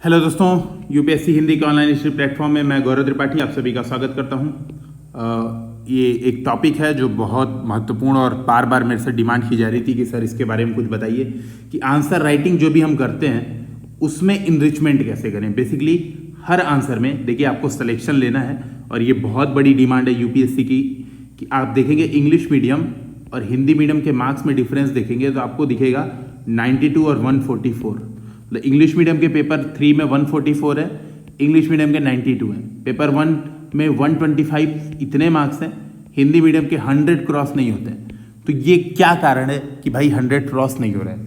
Hello दोस्तों, UPSC Hindi के online study platform में मैं गौरव त्रिपाठी आप सभी का स्वागत करता हूं। ये एक टॉपिक है जो बहुत महत्वपूर्ण और बार बार मेरे से डिमांड की जा रही थी कि सर इसके बारे में कुछ बताइए कि आंसर राइटिंग जो भी हम करते हैं उसमें इनरिचमेंट कैसे करें। बेसिकली हर आंसर में देखिए आपको सिलेक्शन लेना है और ये बहुत बड़ी डिमांड है यूपीएससी की कि आप देखेंगे इंग्लिश मीडियम और हिंदी मीडियम के मार्क्स में डिफरेंस देखेंगे तो आपको दिखेगा 92 और 144। इंग्लिश मीडियम के पेपर 3 में 144 है, इंग्लिश मीडियम के 92 है, पेपर 1 में 125 इतने मार्क्स हैं, हिंदी मीडियम के 100 क्रॉस नहीं होते हैं। तो ये क्या कारण है कि भाई 100 क्रॉस नहीं हो रहा है?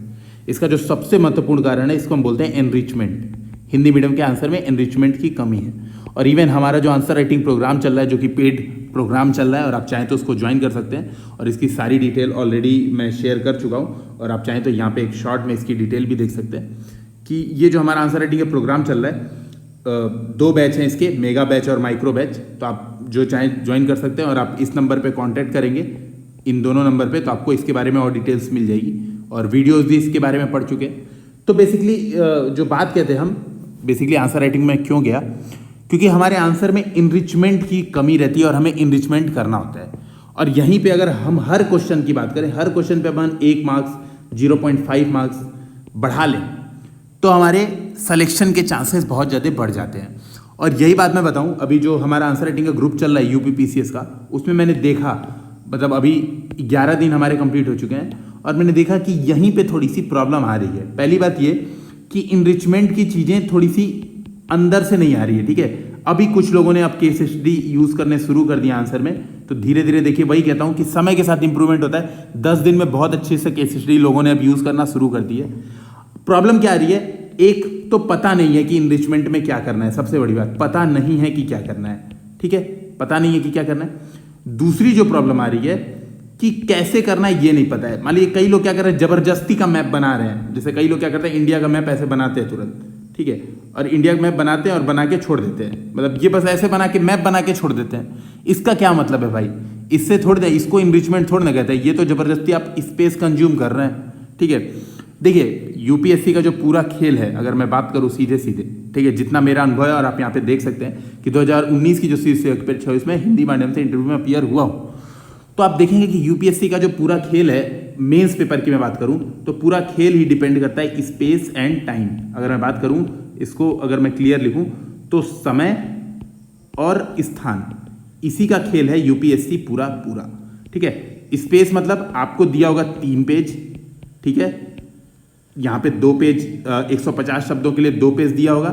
इसका जो सबसे महत्वपूर्ण कारण है इसको हम बोलते हैं एनरिचमेंट। हिंदी मीडियम के आंसर में एनरिचमेंट की कमी है। और इवन हमारा जो आंसर राइटिंग प्रोग्राम चल रहा है जो कि पेड प्रोग्राम चल रहा है और आप चाहें तो उसको ज्वाइन कर सकते हैं और इसकी सारी डिटेल ऑलरेडी मैं शेयर कर चुका हूँ और आप चाहें तो यहाँ पे एक शॉर्ट में इसकी डिटेल भी देख सकते हैं कि ये जो हमारा आंसर राइटिंग का प्रोग्राम चल रहा है 2 बैच हैं इसके, मेगा बैच और माइक्रो बैच। तो आप जो चाहें ज्वाइन कर सकते हैं और आप इस नंबर पे कांटेक्ट करेंगे, इन दोनों नंबर पे, तो आपको इसके बारे में और डिटेल्स मिल जाएगी और वीडियोस भी इसके बारे में पढ़ चुके हैं। तो बेसिकली जो बात कहते हैं हम बेसिकली आंसर राइटिंग में क्यों गया, क्योंकि हमारे आंसर में इनरिचमेंट की कमी रहती है और हमें इनरिचमेंट करना होता है। और यहीं पर अगर हम हर क्वेश्चन की बात करें, हर क्वेश्चन पर हम 1 मार्क्स 0.5 मार्क्स बढ़ा लें तो हमारे सिलेक्शन के चांसेस बहुत ज़्यादा बढ़ जाते हैं। और यही बात मैं बताऊं, अभी जो हमारा आंसर राइटिंग का ग्रुप चल रहा है यूपीपीसीएस का, उसमें मैंने देखा, मतलब अभी 11 दिन हमारे कंप्लीट हो चुके हैं और मैंने देखा कि यहीं पे थोड़ी सी प्रॉब्लम आ रही है। पहली बात ये कि इनरिचमेंट की चीज़ें थोड़ी सी अंदर से नहीं आ रही है, ठीक है। अभी कुछ लोगों ने अब केस स्टडी यूज़ करने शुरू कर दिया आंसर में, तो धीरे धीरे देखिए, वही कहता हूँ कि समय के साथ इंप्रूवमेंट होता है। 10 दिन में बहुत अच्छे से केस स्टडी लोगों ने अब यूज़ करना शुरू कर दी है। प्रॉब्लम क्या आ रही है, एक तो पता नहीं है कि इनरिचमेंट में क्या करना है। सबसे बड़ी बात, पता नहीं है कि क्या करना है, ठीक है, पता नहीं है कि क्या करना है। दूसरी जो प्रॉब्लम आ रही है कि कैसे करना है ये नहीं पता है। मान लीजिए कई लोग क्या कर रहे हैं, जबरदस्ती का मैप बना रहे हैं। जैसे कई लोग क्या करते हैं, इंडिया का मैप ऐसे बनाते हैं तुरंत, ठीक है, और इंडिया का मैप बनाते हैं और बना के छोड़ देते हैं। मतलब ये बस ऐसे बना के मैप बना के छोड़ देते हैं। इसका क्या मतलब है भाई? इससे थोड़ी देर, इसको इनरिचमेंट थोड़ी ना कहते हैं, ये तो जबरदस्ती आप स्पेस कंज्यूम कर रहे हैं, ठीक है। देखिए यूपीएससी का जो पूरा खेल है, अगर मैं बात करूं सीधे सीधे, ठीक है, जितना मेरा अनुभव है, और आप यहाँ पे देख सकते हैं कि 2019 की जो परीक्षा हुई उसमें हिंदी माध्यम से इंटरव्यू में अपीयर हुआ हूँ, तो आप देखेंगे कि यूपीएससी का जो पूरा खेल है, मेंस पेपर की मैं बात करूं तो पूरा खेल ही डिपेंड करता है स्पेस एंड टाइम। अगर मैं बात करूं इसको, अगर मैं क्लियर लिखूं तो समय और स्थान, इसी का खेल है यूपीएससी पूरा, ठीक है। स्पेस मतलब आपको दिया होगा 3 पेज, ठीक है, यहाँ पे 2 पेज 150 शब्दों के लिए 2 पेज दिया होगा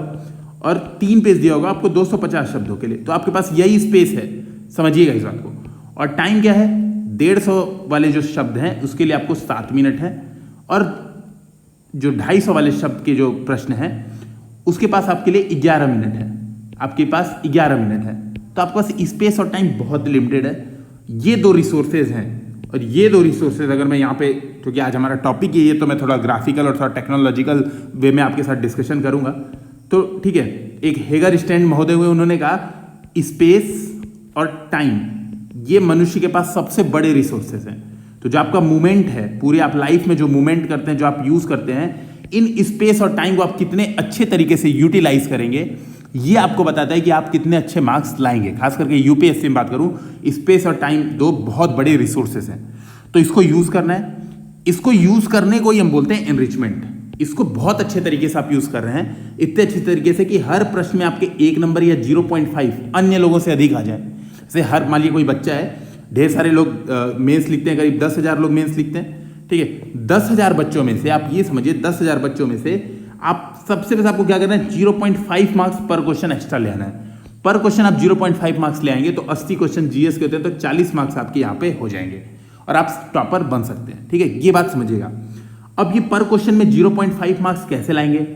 और 3 पेज दिया होगा आपको 250 शब्दों के लिए। तो आपके पास यही स्पेस है, समझिएगा इस बात को। और टाइम क्या है, 150 वाले जो शब्द हैं उसके लिए आपको 7 मिनट है और जो 250 वाले शब्द के जो प्रश्न हैं उसके पास आपके लिए 11 मिनट है। आपके पास 11 मिनट है, तो आपके पास स्पेस और टाइम बहुत लिमिटेड है। ये 2 रिसोर्सेज हैं और ये 2 रिसोर्सेज अगर मैं यहाँ पे, क्योंकि आज हमारा टॉपिक है ये, तो मैं थोड़ा ग्राफिकल और थोड़ा टेक्नोलॉजिकल वे में आपके साथ डिस्कशन करूंगा। तो ठीक है, एक हेगर स्टैंड महोदय हुए, उन्होंने कहा स्पेस और टाइम ये मनुष्य के पास सबसे बड़े रिसोर्सेज हैं। तो जो आपका मूवमेंट है, पूरे आप लाइफ में जो मूवमेंट करते हैं, जो आप यूज करते हैं, इन स्पेस और टाइम को आप कितने अच्छे तरीके से यूटिलाइज करेंगे, ये आपको बताता है कि आप कितने अच्छे मार्क्स लाएंगे। खास करके यूपीएससी में बात करूं, स्पेस और टाइम 2 बहुत बड़े रिसोर्सेज हैं, तो इसको यूज करना है। इसको यूज करने को ही हम बोलते हैं एनरिचमेंट। इसको बहुत अच्छे तरीके से आप यूज कर रहे हैं, इतने अच्छे तरीके से कि हर प्रश्न में आपके 1 नंबर या 0.5 अन्य लोगों से अधिक आ जाए। जैसे हर, मान लीजिए कोई बच्चा है, ढेर सारे लोग मेंस लिखते हैं, करीब 10,000 लोग मेंस लिखते हैं, ठीक है। 10,000 बच्चों में से आप ये समझिए, 10,000 बच्चों में से आप सबसे पहले आपको क्या करना है, 0.5 मार्क्स पर क्वेश्चन एक्स्ट्रा ले आना है। पर क्वेश्चन आप 0.5 मार्क्स ले आएंगे तो 80 क्वेश्चन जीएस के होते हैं, तो 40 मार्क्स आपके यहाँ पे हो जाएंगे और आप टॉपर बन सकते हैं, ठीक है। ये बात समझिएगा। अब ये पर क्वेश्चन में 0.5 मार्क्स कैसे लाएंगे,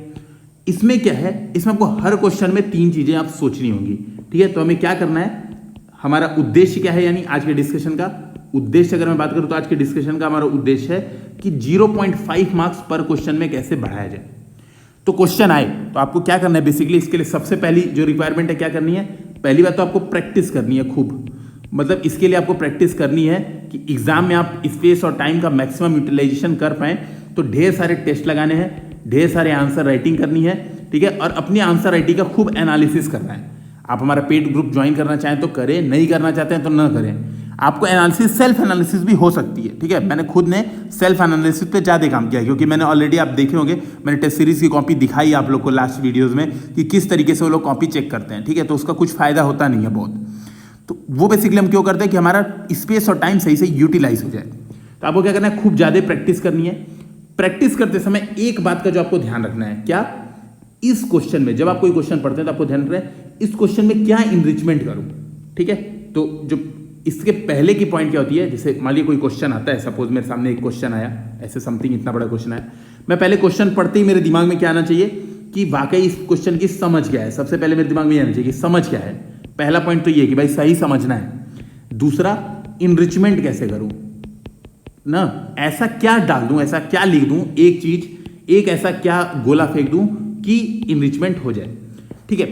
इसमें क्या है, इसमें आपको हर क्वेश्चन में 3 चीजें आप सोचनी होंगी, ठीक है। तो हमें क्या करना है, हमारा उद्देश्य क्या है, यानी आज के डिस्कशन का उद्देश्य अगर मैं बात करूं तो आज के डिस्कशन का हमारा उद्देश्य है कि 0.5 मार्क्स पर क्वेश्चन में कैसे बढ़ाया जाए। तो क्वेश्चन आए तो आपको क्या करना है, बेसिकली इसके लिए सबसे पहली जो रिक्वायरमेंट है क्या करनी है, पहली बात तो आपको प्रैक्टिस करनी है खूब। मतलब इसके लिए आपको प्रैक्टिस करनी है कि एग्जाम में आप स्पेस और टाइम का मैक्सिमम यूटिलाइजेशन कर पाए। तो ढेर सारे टेस्ट लगाने हैं, ढेर सारे आंसर राइटिंग करनी है, ठीक है, और अपनी आंसर राइटिंग का खूब एनालिसिस करना है। आप हमारा पेड ग्रुप ज्वाइन करना चाहें तो करें, नहीं करना चाहते हैं तो न करें। आपको एनालिसिस, सेल्फ एनालिसिस भी हो सकती है, ठीक है। मैंने खुद ने सेल्फ एनालिसिस पे ज़्यादा काम किया है, क्योंकि मैंने ऑलरेडी, आप देखे होंगे, मैंने टेस्ट सीरीज की कॉपी दिखाई आप लोग को लास्ट वीडियोस में कि किस तरीके से वो लोग कॉपी चेक करते हैं, ठीक है। तो उसका कुछ फायदा होता नहीं है बहुत। तो वो बेसिकली हम क्यों करते हैं कि हमारा स्पेस और टाइम सही से यूटिलाइज हो जाए। तो आपको क्या करना है, खूब ज़्यादा प्रैक्टिस करनी है। प्रैक्टिस करते समय एक बात का जो आपको ध्यान रखना है, क्या, इस क्वेश्चन में जब आप कोई क्वेश्चन पढ़ते हैं तो आपको ध्यान रखना है इस क्वेश्चन में क्या इनरिचमेंट करूं, ठीक है। तो जो इसके पहले की पॉइंट क्या होती है, जैसे मान लीजिए कोई क्वेश्चन आता है, सपोज मेरे सामने एक क्वेश्चन आया, ऐसे समथिंग इतना बड़ा क्वेश्चन आया, मैं पहले क्वेश्चन पढ़ते ही मेरे दिमाग में क्या आना चाहिए कि वाकई इस क्वेश्चन की समझ क्या है। सबसे पहले मेरे दिमाग में ये आना चाहिए कि समझ क्या है। पहला पॉइंट तो ये कि भाई सही समझना है। दूसरा, इनरिचमेंट कैसे करूं ना, ऐसा क्या डाल दूं, ऐसा क्या लिख दूं, एक चीज, एक ऐसा क्या गोला फेंक दूं कि इनरिचमेंट हो जाए, ठीक है।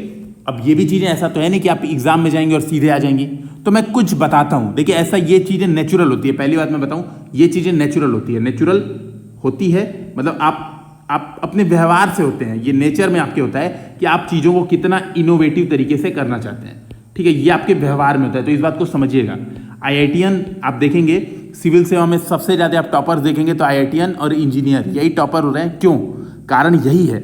अब ये भी चीजें, ऐसा तो है नहीं कि आप एग्जाम में जाएंगे और सीधे आ जाएंगी, तो मैं कुछ बताता हूं। देखिए, ऐसा ये चीजें नेचुरल होती है। पहली बात मैं बताऊं, ये चीजें नेचुरल होती है। नेचुरल होती है मतलब आप अपने व्यवहार से होते हैं, ये नेचर में आपके होता है कि आप चीजों को कितना इनोवेटिव तरीके से करना चाहते हैं, ठीक है। ये आपके व्यवहार में होता है, तो इस बात को समझिएगा। आईआईटीएन आप देखेंगे, सिविल सेवा में सबसे ज्यादा आप टॉपर्स देखेंगे तो आईआईटीएन और इंजीनियर यही टॉपर हो रहे हैं। क्यों? कारण यही है,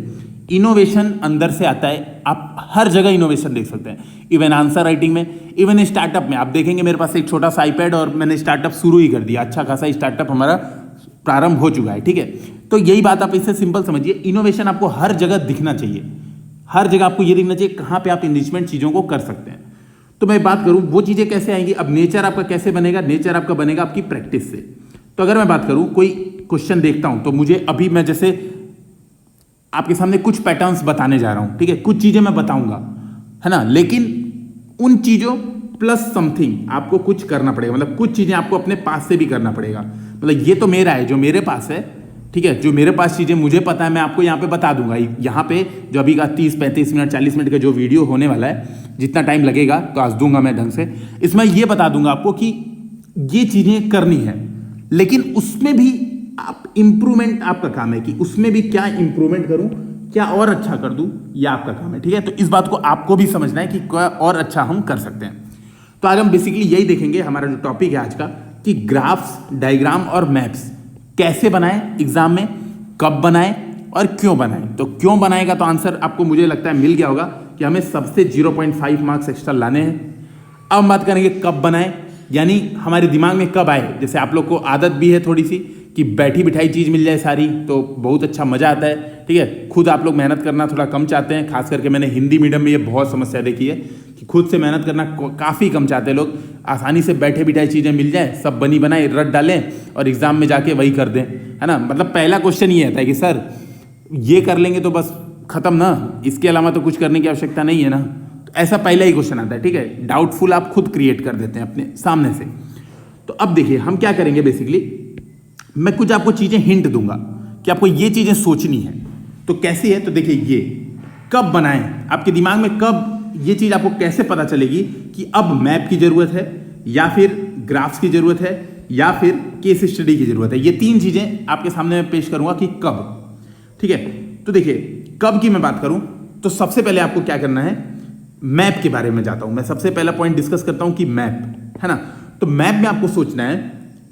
इनोवेशन अंदर से आता है। आप हर जगह इनोवेशन देख सकते हैं, इवन आंसर राइटिंग में, इवन स्टार्टअप में। आप देखेंगे मेरे पास एक छोटा सा आईपैड और मैंने स्टार्टअप शुरू ही कर दिया, अच्छा खासा स्टार्टअप हमारा प्रारंभ हो चुका है, ठीक है। तो यही बात आप इससे सिंपल समझिए, इनोवेशन आपको हर जगह दिखना चाहिए। हर जगह आपको ये दिखना चाहिए कहाँ पे आप इनरिचमेंट चीजों को कर सकते हैं। तो मैं बात करूं वो चीजें कैसे आएंगी। अब नेचर आपका कैसे बनेगा, नेचर आपका बनेगा आपकी प्रैक्टिस से। तो अगर मैं बात करूं, कोई क्वेश्चन देखता हूं तो मुझे, अभी मैं जैसे आपके सामने कुछ पैटर्न्स बताने जा रहा हूं, ठीक है, कुछ चीजें मैं बताऊंगा, है ना, लेकिन उन चीजों प्लस समथिंग आपको कुछ करना पड़ेगा। मतलब कुछ चीजें आपको अपने पास से भी करना पड़ेगा। मतलब ये तो मेरा है, जो मेरे पास है, ठीक है, जो मेरे पास चीजें मुझे पता है, मैं आपको यहाँ पे बता दूंगा। यहाँ पे जो अभी का 30-35 मिनट 40 मिनट का जो वीडियो होने वाला है, जितना टाइम लगेगा तो आज दूंगा मैं ढंग से, इसमें ये बता दूंगा आपको कि ये चीजें करनी है, लेकिन उसमें भी आप इंप्रूवमेंट, आपका काम है कि उसमें भी क्या इंप्रूवमेंट करूं, क्या और अच्छा कर दूं, यह आपका काम है, ठीक है। तो इस बात को आपको भी समझना है कि क्या और अच्छा हम कर सकते हैं। तो आज हम बेसिकली यही देखेंगे, हमारा जो टॉपिक है आज का, कि ग्राफ्स, डायग्राम और मैप्स कैसे बनाएं एग्जाम में, कब बनाएं और क्यों बनाएं। तो क्यों बनाएगा तो आंसर आपको मुझे लगता है मिल गया होगा कि हमें सबसे 0.5 मार्क्स एक्स्ट्रा लाने हैं। अब हम बात करेंगे कब बनाएं, यानी हमारे दिमाग में कब आए। जैसे आप लोग को आदत भी है थोड़ी सी कि बैठी बिठाई चीज़ मिल जाए सारी, तो बहुत अच्छा मजा आता है, ठीक है। खुद आप लोग मेहनत करना थोड़ा कम चाहते हैं, खास करके मैंने हिंदी मीडियम में ये बहुत समस्या देखी है कि खुद से मेहनत करना काफ़ी कम चाहते हैं लोग। आसानी से बैठे बिठाई चीज़ें मिल जाए, सब बनी बनाई रट डालें और एग्जाम में जाके वही कर दें, है ना। मतलब पहला क्वेश्चन ये आता है कि सर ये कर लेंगे तो बस खत्म ना, इसके अलावा तो कुछ करने की आवश्यकता नहीं है ना। तो ऐसा पहला ही क्वेश्चन आता है, ठीक है। डाउटफुल आप खुद क्रिएट कर देते हैं अपने सामने से। तो अब देखिए हम क्या करेंगे, बेसिकली मैं कुछ आपको चीजें हिंट दूंगा कि आपको ये चीजें सोचनी है। तो कैसी है, तो देखिए ये कब बनाएं, आपके दिमाग में कब ये चीज आपको कैसे पता चलेगी कि अब मैप की जरूरत है, या फिर ग्राफ्स की जरूरत है, या फिर केस स्टडी की जरूरत है। ये तीन चीजें आपके सामने मैं पेश करूंगा कि कब, ठीक है। तो देखिए कब की मैं बात करूं तो सबसे पहले आपको क्या करना है, मैप के बारे में जाता हूं मैं। सबसे पहला पॉइंट डिस्कस करता हूं कि मैप, है ना। तो मैप में आपको सोचना है,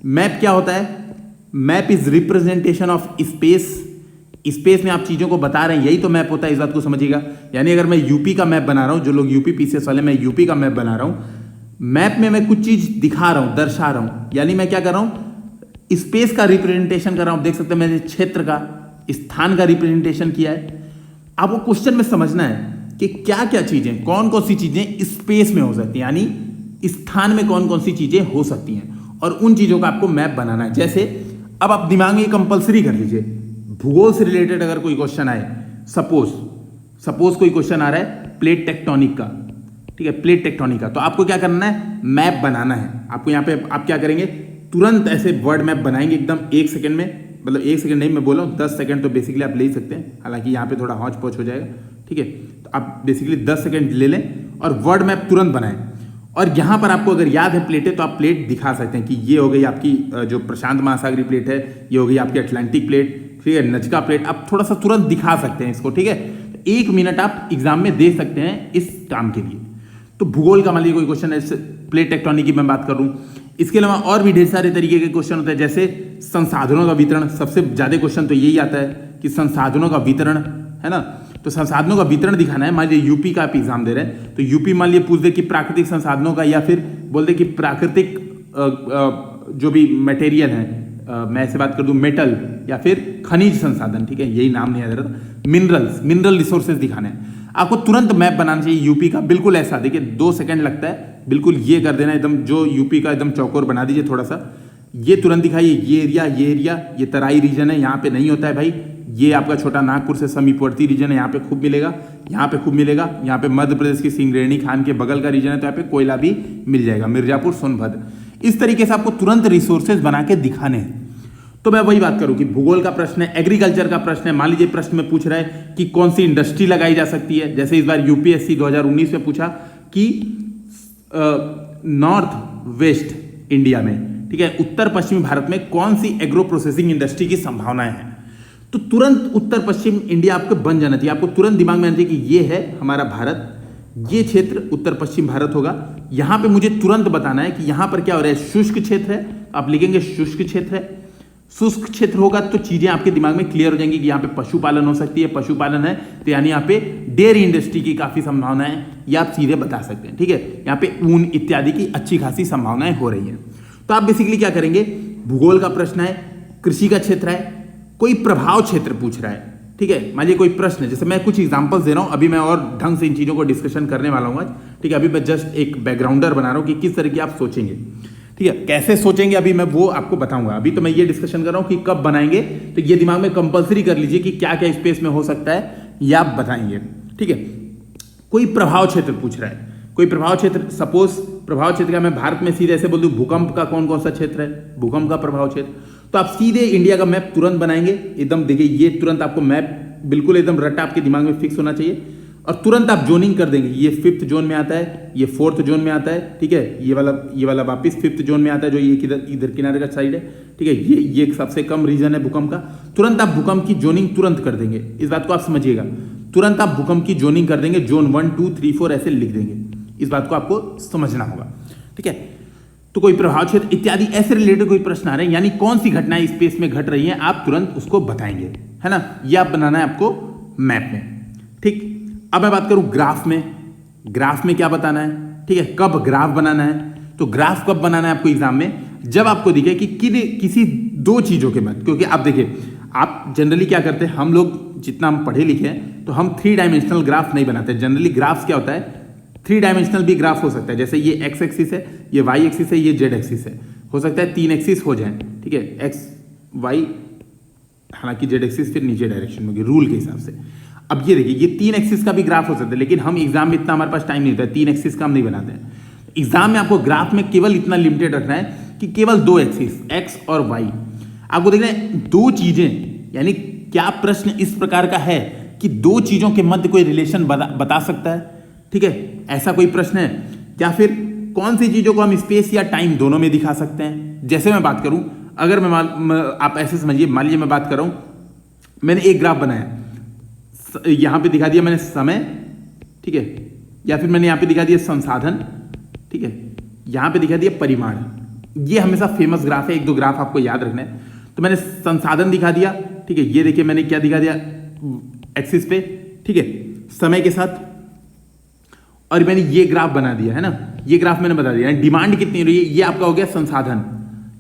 मैप क्या होता है। Map is representation of space. Space में आप चीजों को बता रहे हैं, यही तो मैप होता है, इस बात को समझिएगा। यानी अगर मैं यूपी का मैप बना रहा हूं, जो लोग यूपी पीसीएस वाले, मैं यूपी का मैप बना रहा हूं, मैप में मैं कुछ चीज दिखा रहा हूं, दर्शा रहा हूं। यानी मैं क्या कर रहा हूं, स्पेस का रिप्रेजेंटेशन कर रहा हूं। देख सकते हैं मैंने क्षेत्र का, स्थान का रिप्रेजेंटेशन किया है। आपको क्वेश्चन में समझना है कि क्या क्या चीजें, कौन कौन सी चीजें स्पेस में हो सकती हैं, यानी स्थान में कौन कौन सी चीजें हो सकती हैं, और उन चीजों का आपको मैप बनाना है। जैसे अब आप दिमाग में कंपलसरी कर लीजिए, भूगोल से रिलेटेड अगर कोई क्वेश्चन आए, सपोज कोई क्वेश्चन आ रहा है प्लेट टेक्टोनिक का, ठीक है, प्लेट टेक्टोनिक का, तो आपको क्या करना है, मैप बनाना है। आपको यहाँ पे आप क्या करेंगे, तुरंत ऐसे वर्ड मैप बनाएंगे एकदम 1 सेकंड में। मतलब 1 सेकंड नहीं, मैं बोल रहा हूँ 10 सेकंड तो बेसिकली आप ले ही सकते हैं, हालांकि यहाँ पे थोड़ा हौच पौच हो जाएगा, ठीक है। तो आप बेसिकली 10 सेकंड ले लें और वर्ड मैप तुरंत बनाएं। और यहाँ पर आपको अगर याद है प्लेटें, तो आप प्लेट दिखा सकते हैं कि ये हो गई आपकी जो प्रशांत महासागरीय प्लेट है, ये हो गई आपकी अटलांटिक प्लेट, ठीक है, नजका प्लेट। आप थोड़ा सा तुरंत दिखा सकते हैं इसको, ठीक है। 1 मिनट आप एग्जाम में दे सकते हैं इस काम के लिए। तो भूगोल का मान लीजिए कोई क्वेश्चन है, प्लेट टेक्टोनिक की मैं बात कर रहा हूं, इसके अलावा और भी ढेर सारे तरीके के क्वेश्चन होते हैं, जैसे संसाधनों का वितरण। सबसे ज्यादा क्वेश्चन तो यही आता है कि संसाधनों का वितरण, है ना। तो संसाधनों का वितरण दिखाना है। मान लीजिए यूपी का आप एग्जाम दे रहे हैं, तो यूपी मान लीजिए पूछ दे कि प्राकृतिक संसाधनों का, या फिर बोल दे कि प्राकृतिक जो भी मटेरियल है, मैं ऐसे बात कर दूं मेटल या फिर खनिज संसाधन, ठीक है, यही नाम नहीं याद रहा, मिनरल रिसोर्सेज दिखाने हैं आपको। तुरंत मैप बनाना चाहिए यूपी का, बिल्कुल ऐसा, देखिए 2 सेकंड लगता है, बिल्कुल ये कर देना एकदम, जो यूपी का एकदम चौकोर बना दीजिए थोड़ा सा, ये तुरंत दिखाइए, ये एरिया, ये तराई रीजन है, यहाँ पे नहीं होता है भाई, ये आपका छोटा नागपुर से समीपवर्ती रीजन है, यहाँ पे खूब मिलेगा, यहाँ पे खूब मिलेगा, यहाँ पे मध्य प्रदेश की सिंगरेणी खान के बगल का रीजन है, तो यहाँ पे कोयला भी मिल जाएगा, मिर्जापुर, सोनभद्र। इस तरीके से आपको तुरंत रिसोर्सेज बना के दिखाने हैं। तो मैं वही बात करूं कि भूगोल का प्रश्न है, एग्रीकल्चर का प्रश्न है। मान लीजिए प्रश्न में पूछ रहा है कि कौन सी इंडस्ट्री लगाई जा सकती है, जैसे इस बार यूपीएससी 2019 में पूछा कि नॉर्थ वेस्ट इंडिया में, ठीक है, उत्तर पश्चिमी भारत में कौन सी एग्रो प्रोसेसिंग इंडस्ट्री की संभावनाएं हैं। तो तुरंत उत्तर पश्चिम इंडिया आपको बन जाना चाहिए, आपको तुरंत दिमाग में आना चाहिए कि ये है हमारा भारत, ये क्षेत्र उत्तर पश्चिम भारत होगा। यहां पे मुझे तुरंत बताना है कि यहां पर क्या हो रहा है, शुष्क क्षेत्र है, आप लिखेंगे शुष्क क्षेत्र है। शुष्क क्षेत्र होगा तो चीजें आपके दिमाग में क्लियर हो जाएंगी कि यहाँ पे पशुपालन हो सकती है, पशुपालन है तो यानी यहाँ पे डेयरी इंडस्ट्री की काफी संभावना है, ये आप सीधे बता सकते हैं, ठीक है। यहाँ पे ऊन इत्यादि की अच्छी खासी संभावनाएं हो रही है। तो आप बेसिकली क्या करेंगे, भूगोल का प्रश्न है, कृषि का क्षेत्र है, कोई प्रभाव क्षेत्र पूछ रहा है, ठीक है। मान लीजिए कोई प्रश्न है, जैसे मैं कुछ एग्जांपल्स दे रहा हूं, अभी मैं और ढंग से इन चीजों को डिस्कशन करने वाला हूं आज, ठीक है। अभी मैं जस्ट एक बैकग्राउंडर बना रहा हूं कि किस तरह की आप सोचेंगे, ठीक है, कैसे सोचेंगे अभी मैं वो आपको बताऊंगा। अभी तो मैं ये डिस्कशन कर रहा हूं कि कब बनाएंगे, तो ये दिमाग में कंपलसरी कर लीजिए कि क्या क्या स्पेस में हो सकता है, ये आप बताएंगे, ठीक है। कोई प्रभाव क्षेत्र पूछ रहा है, कोई प्रभाव क्षेत्र, सपोज प्रभाव क्षेत्र का मैं भारत में सीधे ऐसे बोल दूं, भूकंप का कौन कौन सा क्षेत्र है, भूकंप का प्रभाव क्षेत्र, तो आप सीधे इंडिया का मैप तुरंत बनाएंगे एकदम। देखिए ये तुरंत आपको मैप बिल्कुल एकदम रट्टा आपके दिमाग में फिक्स होना चाहिए, और तुरंत आप जोनिंग कर देंगे, ये 5th जोन में आता है, ये 4th जोन में आता है, ठीक है, ये वाला वापस 5th जोन में आता है, जो ये इधर किनारे का साइड है, ठीक है, ये सबसे कम रीजन है भूकंप का। तुरंत आप भूकंप की जोनिंग तुरंत कर देंगे, इस बात को आप समझिएगा, तुरंत आप भूकंप की जोनिंग कर देंगे, जोन 1 2 3 4 ऐसे लिख देंगे, इस बात को आपको समझना होगा, ठीक है। तो कोई प्रभाव क्षेत्र इत्यादि ऐसे रिलेटेड कोई प्रश्न आ रहे हैं, यानी कौन सी घटनाएं स्पेस में घट रही हैं, आप तुरंत उसको बताएंगे, है ना। ये आप बनाना है आपको मैप में, ठीक। अब मैं बात करूं ग्राफ में, ग्राफ में क्या बताना है, ठीक है, कब ग्राफ बनाना है। तो ग्राफ कब बनाना है आपको एग्जाम में, जब आपको दिखे कि किसी 2 चीजों के मध्य, क्योंकि आप देखिए आप जनरली क्या करते हैं, हम लोग जितना हम पढ़े लिखे हैं तो हम 3 डायमेंशनल ग्राफ नहीं बनाते। जनरली ग्राफ्स क्या होता है, 3 डायमेंशनल भी ग्राफ हो सकता है, जैसे ये एक्स एक्सिस है, ये वाई एक्सिस है, ये जेड एक्सिस है, हो सकता है 3 एक्सिस हो जाए, ठीक है, एक्स वाई, हालांकि जेड एक्सिस फिर नीचे डायरेक्शन में होगी रूल के हिसाब से। अब ये देखिए ये 3 एक्सिस का भी ग्राफ हो सकता है, लेकिन हम एग्जाम में इतना हमारे पास टाइम नहीं होता है, 3 एक्सिस का हम नहीं बनाते हैं। एग्जाम में आपको ग्राफ में केवल इतना लिमिटेड रखना है कि केवल 2 एक्सिस, एक्स और वाई आपको देखना है, 2 चीजें, यानी क्या प्रश्न इस प्रकार का है कि 2 चीजों के मध्य कोई रिलेशन बता सकता है, ठीक है, ऐसा कोई प्रश्न है, या फिर कौन सी चीजों को हम स्पेस या टाइम दोनों में दिखा सकते हैं। जैसे मैं बात करूं, अगर आप ऐसे समझिए, मान लीजिए मैं बात कर रहा हूं, मैंने एक ग्राफ बनाया, यहां पे दिखा दिया मैंने समय, ठीक है, या फिर मैंने यहां पे दिखा दिया संसाधन, ठीक है, यहां पे दिखा दिया परिमाण। ये हमेशा फेमस ग्राफ है, 1-2 ग्राफ आपको याद रखना है। तो मैंने संसाधन दिखा दिया, ठीक है, ये देखिए मैंने क्या दिखा दिया एक्सिस पे, ठीक है, समय के साथ, और मैंने ये ग्राफ बना दिया, है ना, ये ग्राफ मैंने बता दिया डिमांड कितनी हो रही है, ये आपका हो गया संसाधन,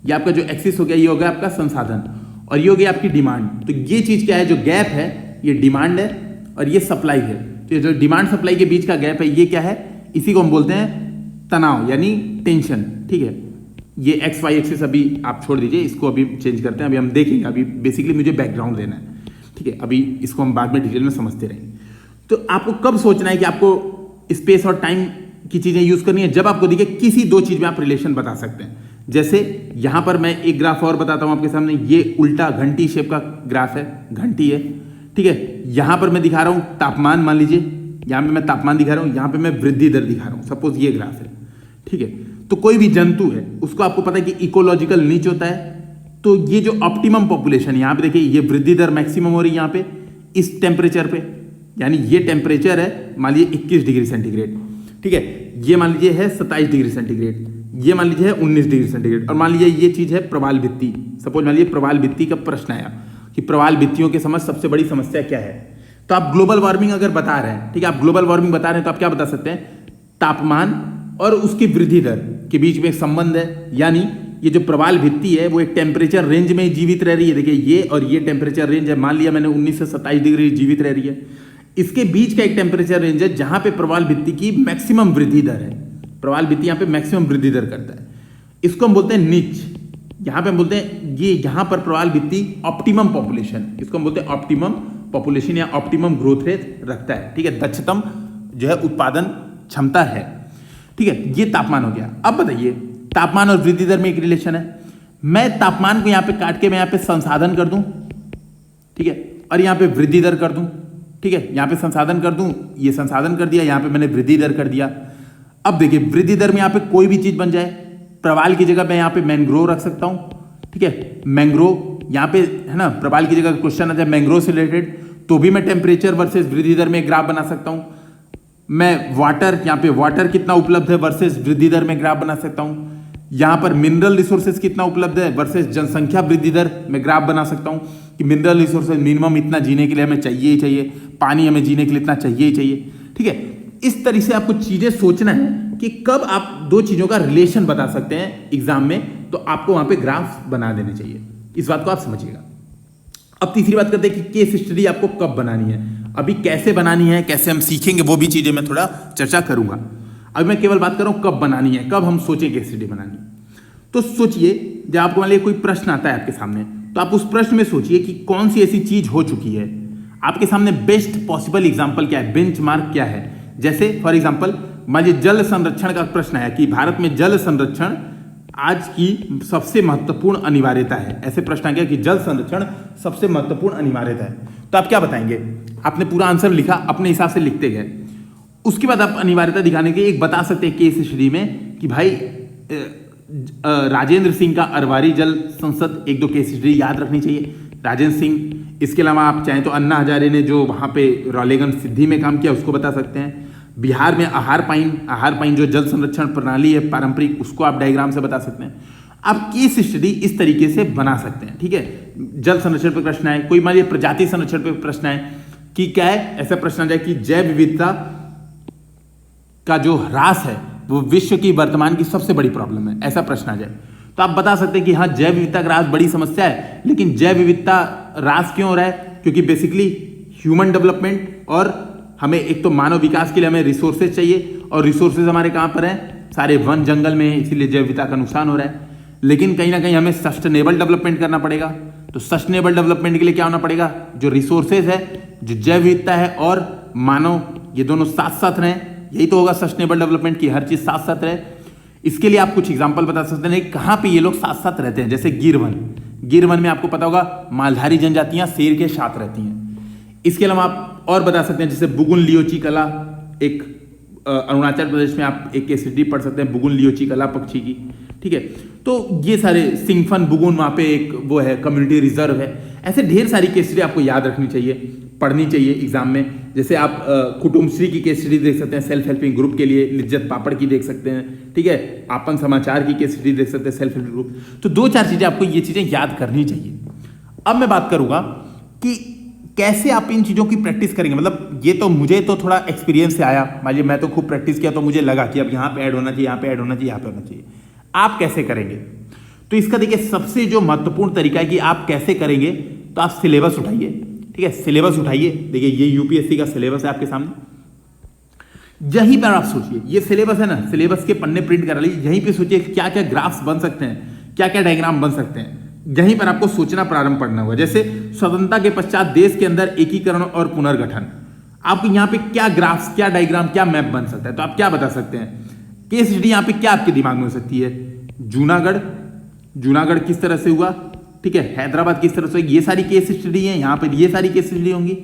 ये आपका जो एक्सिस हो गया ये हो गया आपका संसाधन, और ये हो गया आपकी डिमांड। तो ये चीज क्या है, जो गैप है ये डिमांड है और ये सप्लाई है। तो ये जो डिमांड सप्लाई के बीच का गैप है ये क्या है, इसी को हम बोलते हैं तनाव यानी टेंशन, ठीक है। ये एक्स वाई एक्सिस अभी आप छोड़ दीजिए, इसको अभी चेंज करते हैं, अभी हम देखेंगे, अभी बेसिकली मुझे बैकग्राउंड देना है, ठीक है, अभी इसको हम बाद में डिटेल में समझते रहेंगे। तो आपको कब सोचना है कि आपको स्पेस और टाइम की चीजें यूज करनी है, जब आपको दिखे किसी 2 चीज में आप रिलेशन बता सकते हैं। जैसे यहां पर मैं एक ग्राफ और बताता हूं आपके सामने, ये उल्टा घंटी शेप का ग्राफ है, घंटी है, ठीक है। यहां पर मैं दिखा रहा हूं तापमान, मान लीजिए यहां पे मैं तापमान दिखा रहा हूं, यहां पे मैं वृद्धि दर दिखा रहा हूं, सपोज ये ग्राफ है, ठीक है। तो कोई भी जंतु है उसको आपको पता है कि इकोलॉजिकल नीच होता है, तो ये जो ऑप्टिमम पॉपुलेशन, यहां पे देखिए ये वृद्धि दर मैक्सिमम हो रही है यहां पे इस टेम्परेचर पे, यानी ये टेम्परेचर है मान लीजिए 21 डिग्री सेंटीग्रेड, ठीक है, ये मान लीजिए है 27 डिग्री सेंटीग्रेड, ये मान लीजिए है 19 डिग्री सेंटीग्रेड, और मान लीजिए ये चीज है प्रवाल भित्ति। सपोज मान लीजिए प्रवाल भित्ति का प्रश्न आया कि प्रवाल भित्तियों के समझ सबसे बड़ी समस्या क्या है, तो आप ग्लोबल वार्मिंग अगर बता रहे हैं, ठीक है, आप ग्लोबल वार्मिंग बता रहे हैं तो आप क्या बता सकते हैं, तापमान और उसकी वृद्धि दर के बीच में एक संबंध है, यानी ये जो प्रवाल भित्ति है वो एक टेम्परेचर रेंज में जीवित रह रही है। देखिए ये और ये टेम्परेचर रेंज है, मान लिया मैंने 19 से 27 डिग्री जीवित रह रही है, इसके बीच का एक टेम्परेचर रेंज है जहां पे प्रवाल भित्ति की मैक्सिमम वृद्धि दर है। प्रवाल भित्ति यहाँ पे मैक्सिमम वृद्धि दर करता है, इसको हम बोलते हैं नीच। यहाँ पे हम बोलते हैं ये यहाँ पर प्रवाल भित्ति ऑप्टिमम पॉपुलेशन, इसको हम बोलते हैं ऑप्टिमम पॉपुलेशन या ऑप्टिमम ग्रोथ रेट रखता है, ठीक है, दक्षतम जो है उत्पादन क्षमता है, ठीक है। ये तापमान हो गया। अब बताइए तापमान और वृद्धि दर में एक रिलेशन है, मैं तापमान को यहाँ पे काट के मैं यहाँ पे संसाधन कर दूं, ठीक है, और यहाँ पे वृद्धि दर कर दूं, ठीक है, यहाँ पे संसाधन कर दूं, ये संसाधन कर दिया, यहाँ पे मैंने वृद्धि दर कर दिया। अब देखिए वृद्धि दर में यहाँ पे कोई भी चीज बन जाए, प्रवाल की जगह मैं यहाँ पे मैंग्रोव रख सकता हूँ, ठीक है, मैंग्रोव यहाँ पे है ना, प्रवाल की जगह क्वेश्चन आ जाए मैंग्रोव से रिलेटेड तो भी मैं टेम्परेचर वर्सेस वृद्धि दर में ग्राफ बना सकता हूँ। मैं वाटर, यहाँ पे वाटर कितना उपलब्ध है वर्सेस वृद्धि दर में ग्राफ बना सकता हूँ। यहाँ पर मिनरल रिसोर्सेज कितना उपलब्ध है वर्सेस जनसंख्या वृद्धि दर में ग्राफ बना सकता हूँ कि मिनरल रिसोर्सेज मिनिमम इतना जीने के लिए हमें चाहिए ही चाहिए, पानी हमें जीने के लिए इतना चाहिए ही चाहिए, ठीक है। इस तरह से आपको चीजें सोचना है कि कब आप दो चीजों का रिलेशन बता सकते हैं एग्जाम में, तो आपको वहां पे ग्राफ बना देने चाहिए, इस बात को आप समझिएगा। अब तीसरी बात करते हैं कि केस स्टडी आपको कब बनानी है। अभी कैसे बनानी है, कैसे हम सीखेंगे, वो भी चीजें मैं थोड़ा चर्चा करूंगा। अभी मैं केवल बात कर रहा हूं कब बनानी है, कब हम सोचें केस स्टडी बनानी। तो सोचिए जब आपको मान लीजिए कोई प्रश्न आता है आपके सामने, तो आप उस प्रश्न में सोचिए कि कौन सी ऐसी चीज हो चुकी है आपके सामने, बेस्ट पॉसिबल एग्जाम्पल क्या है, बेंचमार्क क्या है। जैसे फॉर एग्जाम्पल मान लीजिए जल संरक्षण का प्रश्न है कि भारत में जल संरक्षण आज की सबसे महत्वपूर्ण अनिवार्यता है, ऐसे प्रश्न आ गया कि जल संरक्षण सबसे महत्वपूर्ण अनिवार्यता है, तो आप क्या बताएंगे। आपने पूरा आंसर लिखा, अपने हिसाब से लिखते गए, उसके बाद आप अनिवार्यता दिखाने के एक बता सकते हैं केस स्टडी में कि भाई राजेंद्र सिंह का अरवारी जल संसद, एक दो केस स्टडी याद रखनी चाहिए राजेंद्र सिंह। इसके अलावा आप चाहें तो अन्ना हजारे ने जो वहां पे रॉलेगन सिद्धि में काम किया उसको बता सकते हैं। बिहार में आहार पाइन जो जल संरक्षण प्रणाली है पारंपरिक, उसको आप डायग्राम से बता सकते हैं। आप केस स्टडी इस तरीके से बना सकते हैं, ठीक है। जल संरक्षण पर प्रश्न है, कोई मान लीजिए प्रजाति संरक्षण पर प्रश्न है कि क्या है, ऐसा प्रश्न आ जाए कि जैव विविधता का जो ह्रास है वो विश्व की वर्तमान की सबसे बड़ी प्रॉब्लम है, ऐसा प्रश्न आ जाए, तो आप बता सकते हैं कि हाँ जैव विविधता का ह्रास बड़ी समस्या है, लेकिन जैव विविधता ह्रास क्यों हो रहा है, क्योंकि बेसिकली ह्यूमन डेवलपमेंट और हमें एक तो मानव विकास के लिए हमें रिसोर्सेज चाहिए, और रिसोर्सेज हमारे कहाँ पर हैं, सारे वन जंगल में, इसीलिए जैव विविधता का नुकसान हो रहा है। लेकिन कहीं ना कहीं हमें सस्टेनेबल डेवलपमेंट करना पड़ेगा, तो सस्टेनेबल डेवलपमेंट के लिए क्या होना पड़ेगा, जो रिसोर्सेज है, जो जैव विविधता है और मानव, ये दोनों साथ साथ रहें, यही तो होगा सस्टेनेबल डेवलपमेंट की, हर चीज साथ साथ रहे। इसके लिए आप कुछ एग्जांपल बता सकते हैं कहां पे ये लोग साथ साथ रहते हैं, जैसे गिर वन में आपको पता होगा मालधारी जनजातियां शेर के साथ रहती हैं। इसके अलावा आप और बता सकते हैं जैसे बुगुन लियोची कला, एक अरुणाचल प्रदेश में आप एक केस स्टडी पढ़ सकते हैं बुगुन लियोची कला पक्षी की, ठीक है। तो ये सारे सिंगफन बुगुन वहां पे एक वो है कम्युनिटी रिजर्व है, ऐसे ढेर सारी केस स्टडी आपको याद रखनी चाहिए, पढ़नी चाहिए एग्जाम में। जैसे आप कुटुम्बश्री की केस स्टडी देख सकते हैं सेल्फ हेल्पिंग ग्रुप के लिए, लिज्जत पापड़ की देख सकते हैं, ठीक है, आपन समाचार की केस स्टडी देख सकते हैं सेल्फ हेल्पिंग ग्रुप। तो दो चार चीजें आपको ये चीजें याद करनी चाहिए। अब मैं बात करूंगा कि कैसे आप इन चीजों की प्रैक्टिस करेंगे। मतलब ये तो मुझे तो थोड़ा एक्सपीरियंस से आया, मान लीजिए मैं तो खूब प्रैक्टिस किया तो मुझे लगा कि अब यहाँ पे ऐड होना चाहिए, यहाँ पे ऐड होना चाहिए, यहाँ पे होना चाहिए। आप कैसे करेंगे, तो इसका देखिए सबसे जो महत्वपूर्ण तरीका है कि आप कैसे करेंगे, तो आप सिलेबस उठाइए, ठीक है, सिलेबस उठाइए। देखिए ये यूपीएससी का सिलेबस है आपके सामने, यहीं पर आप सोचिए, ये सिलेबस है ना, सिलेबस के पन्ने प्रिंट करा लीजिए, यहीं पे सोचिए क्या क्या ग्राफ्स बन सकते हैं, क्या क्या डायग्राम बन सकते हैं, यहीं पर आपको सोचना प्रारंभ करना होगा। जैसे स्वतंत्रता के पश्चात देश के अंदर एकीकरण और पुनर्गठन, आपको यहाँ पे क्या ग्राफ्स, क्या डायग्राम, क्या मैप बन सकता है, तो आप क्या बता सकते हैं। केस स्टडी यहाँ पे क्या आपके दिमाग में हो सकती है, जूनागढ़ किस तरह से हुआ, ठीक है, हैदराबाद किस तरह से, ये सारी केस स्टडी है, यहाँ पर ये सारी केस स्टडी होंगी।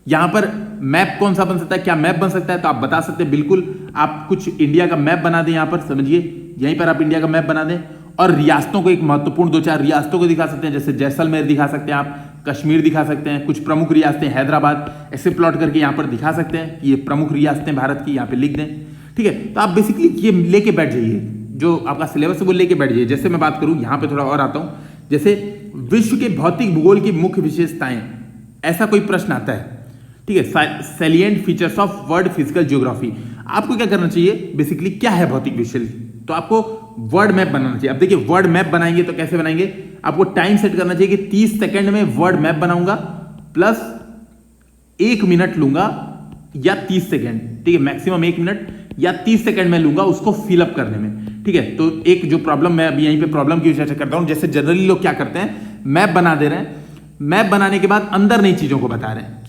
यहाँ पर मैप कौन सा बन सकता है, क्या मैप बन सकता है, तो आप बता सकते हैं, बिल्कुल आप कुछ इंडिया का मैप बना दें, यहाँ पर समझिए, यहीं पर आप इंडिया का मैप बना दें, और रियासतों को, एक महत्वपूर्ण दो चार रियासतों को दिखा सकते हैं, जैसे जैसलमेर दिखा सकते हैं आप, कश्मीर दिखा सकते हैं, कुछ प्रमुख रियासतें हैदराबाद, ऐसे प्लॉट करके यहाँ पर दिखा सकते हैं कि ये प्रमुख रियासतें भारत की, यहाँ पे लिख दें। ठीक है, तो आप बेसिकली ये लेके बैठ जाइए, जो आपका सिलेबस है वो लेके बैठ जाइए। जैसे मैं बात करूँ यहाँ पे थोड़ा और आता हूँ, जैसे विश्व के भौतिक भूगोल की मुख्य विशेषताएं, ऐसा कोई प्रश्न आता है, ठीक है, salient features of world physical geography. आपको क्या करना चाहिए, बेसिकली क्या है भौतिक विषय, तो आपको वर्ड मैप बनाना चाहिए। अब देखिए वर्ड मैप बनाएंगे तो कैसे बनाएंगे, आपको टाइम सेट करना चाहिए कि 30 सेकंड में वर्ड मैप बनाऊंगा प्लस 1 मिनट लूंगा या 30 सेकंड, ठीक है, मैक्सिमम 1 मिनट या 30 सेकंड में लूंगा उसको फिलअप करने में। ठीक है, तो एक जो प्रॉब्लम मैं अभी यहीं पे प्रॉब्लम की चर्चा करता हूं, जैसे जनरली लोग क्या करते हैं, मैप बना दे रहे हैं, मैप बनाने के बाद अंदर नई चीजों को बता रहे हैं,